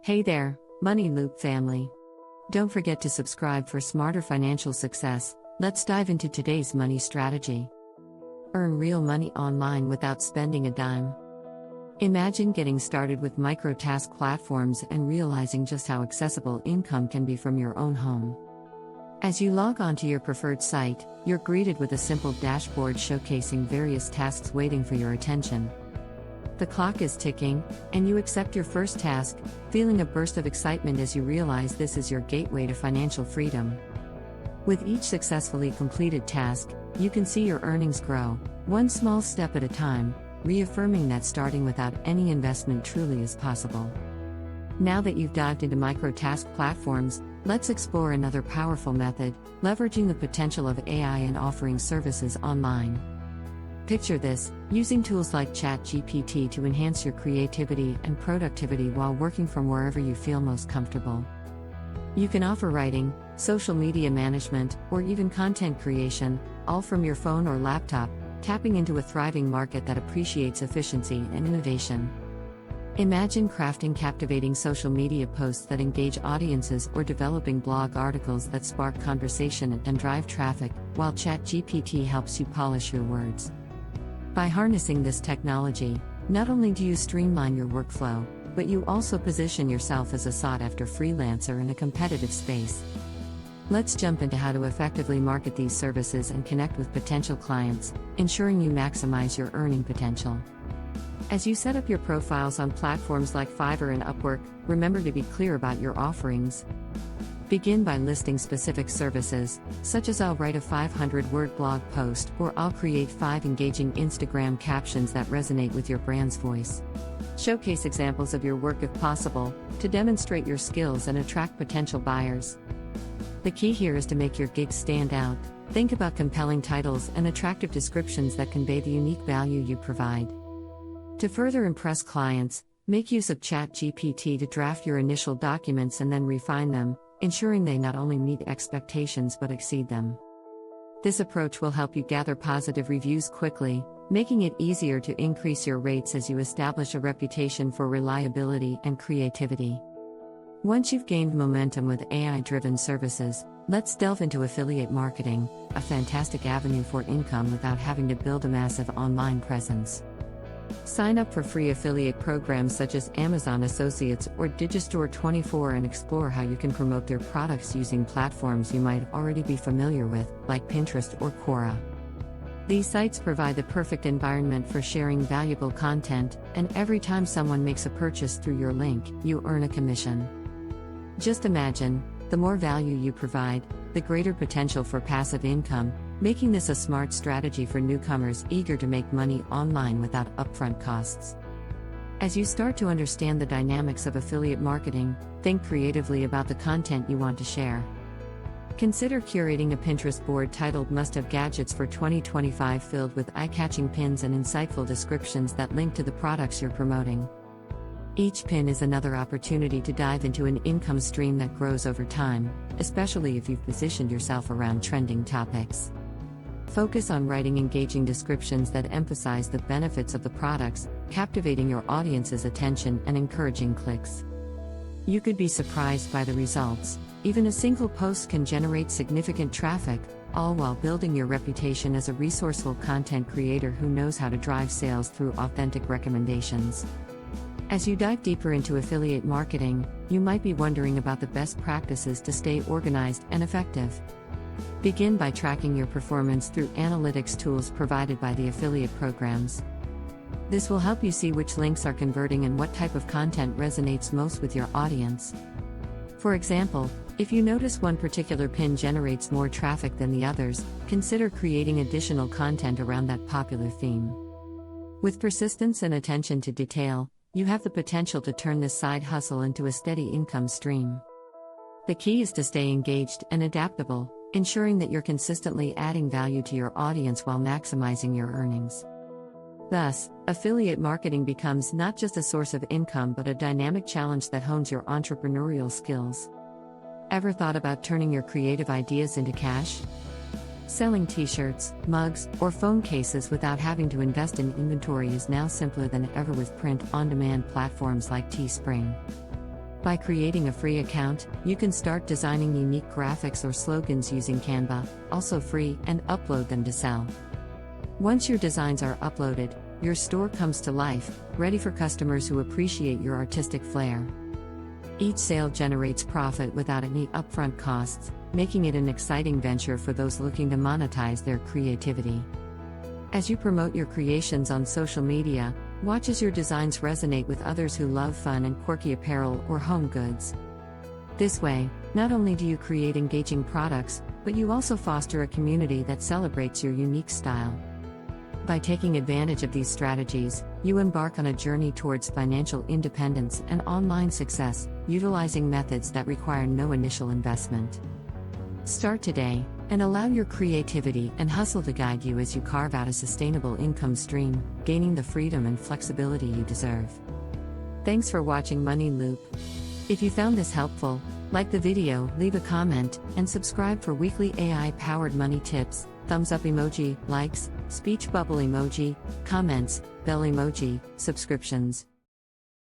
Hey there, Money Loop family. Don't forget to subscribe for smarter financial success. Let's dive into today's money strategy. Earn real money online without spending a dime. Imagine getting started with micro-task platforms and realizing just how accessible income can be from your own home. As you log onto your preferred site, you're greeted with a simple dashboard showcasing various tasks waiting for your attention. The clock is ticking, and you accept your first task, feeling a burst of excitement as you realize this is your gateway to financial freedom. With each successfully completed task, you can see your earnings grow, one small step at a time, reaffirming that starting without any investment truly is possible. Now that you've dived into micro-task platforms, let's explore another powerful method, leveraging the potential of AI and offering services online. Picture this, using tools like ChatGPT to enhance your creativity and productivity while working from wherever you feel most comfortable. You can offer writing, social media management, or even content creation, all from your phone or laptop, tapping into a thriving market that appreciates efficiency and innovation. Imagine crafting captivating social media posts that engage audiences or developing blog articles that spark conversation and drive traffic, while ChatGPT helps you polish your words. By harnessing this technology, not only do you streamline your workflow, but you also position yourself as a sought-after freelancer in a competitive space. Let's jump into how to effectively market these services and connect with potential clients, ensuring you maximize your earning potential. As you set up your profiles on platforms like Fiverr and Upwork, remember to be clear about your offerings. Begin by listing specific services, such as I'll write a 500-word blog post or I'll create 5 engaging Instagram captions that resonate with your brand's voice. Showcase examples of your work if possible, to demonstrate your skills and attract potential buyers. The key here is to make your gigs stand out. Think about compelling titles and attractive descriptions that convey the unique value you provide. To further impress clients, make use of ChatGPT to draft your initial documents and then refine them, ensuring they not only meet expectations but exceed them. This approach will help you gather positive reviews quickly, making it easier to increase your rates as you establish a reputation for reliability and creativity. Once you've gained momentum with AI-driven services, let's delve into affiliate marketing, a fantastic avenue for income without having to build a massive online presence. Sign up for free affiliate programs such as Amazon Associates or Digistore24 and explore how you can promote their products using platforms you might already be familiar with, like Pinterest or Quora. These sites provide the perfect environment for sharing valuable content, and every time someone makes a purchase through your link, you earn a commission. Just imagine, the more value you provide, the greater potential for passive income, making this a smart strategy for newcomers eager to make money online without upfront costs. As you start to understand the dynamics of affiliate marketing, think creatively about the content you want to share. Consider curating a Pinterest board titled Must-Have Gadgets for 2025 filled with eye-catching pins and insightful descriptions that link to the products you're promoting. Each pin is another opportunity to dive into an income stream that grows over time, especially if you've positioned yourself around trending topics. Focus on writing engaging descriptions that emphasize the benefits of the products, captivating your audience's attention and encouraging clicks. You could be surprised by the results. Even a single post can generate significant traffic, all while building your reputation as a resourceful content creator who knows how to drive sales through authentic recommendations. As you dive deeper into affiliate marketing, you might be wondering about the best practices to stay organized and effective. Begin by tracking your performance through analytics tools provided by the affiliate programs. This will help you see which links are converting and what type of content resonates most with your audience. For example, if you notice one particular pin generates more traffic than the others, consider creating additional content around that popular theme. With persistence and attention to detail, you have the potential to turn this side hustle into a steady income stream. The key is to stay engaged and adaptable, ensuring that you're consistently adding value to your audience while maximizing your earnings. Thus, affiliate marketing becomes not just a source of income but a dynamic challenge that hones your entrepreneurial skills. Ever thought about turning your creative ideas into cash? Selling t-shirts, mugs, or phone cases without having to invest in inventory is now simpler than ever with print-on-demand platforms like Teespring. By creating a free account, you can start designing unique graphics or slogans using Canva, also free, and upload them to sell. Once your designs are uploaded, your store comes to life, ready for customers who appreciate your artistic flair. Each sale generates profit without any upfront costs, making it an exciting venture for those looking to monetize their creativity. As you promote your creations on social media, watch as your designs resonate with others who love fun and quirky apparel or home goods. This way, not only do you create engaging products, but you also foster a community that celebrates your unique style. By taking advantage of these strategies, you embark on a journey towards financial independence and online success, utilizing methods that require no initial investment. Start today, and allow your creativity and hustle to guide you as you carve out a sustainable income stream, gaining the freedom and flexibility you deserve. Thanks for watching Money Loop. If you found this helpful, like the video, leave a comment, and subscribe for weekly AI-powered money tips. Thumbs up emoji, likes, speech bubble emoji, comments, bell emoji, subscriptions.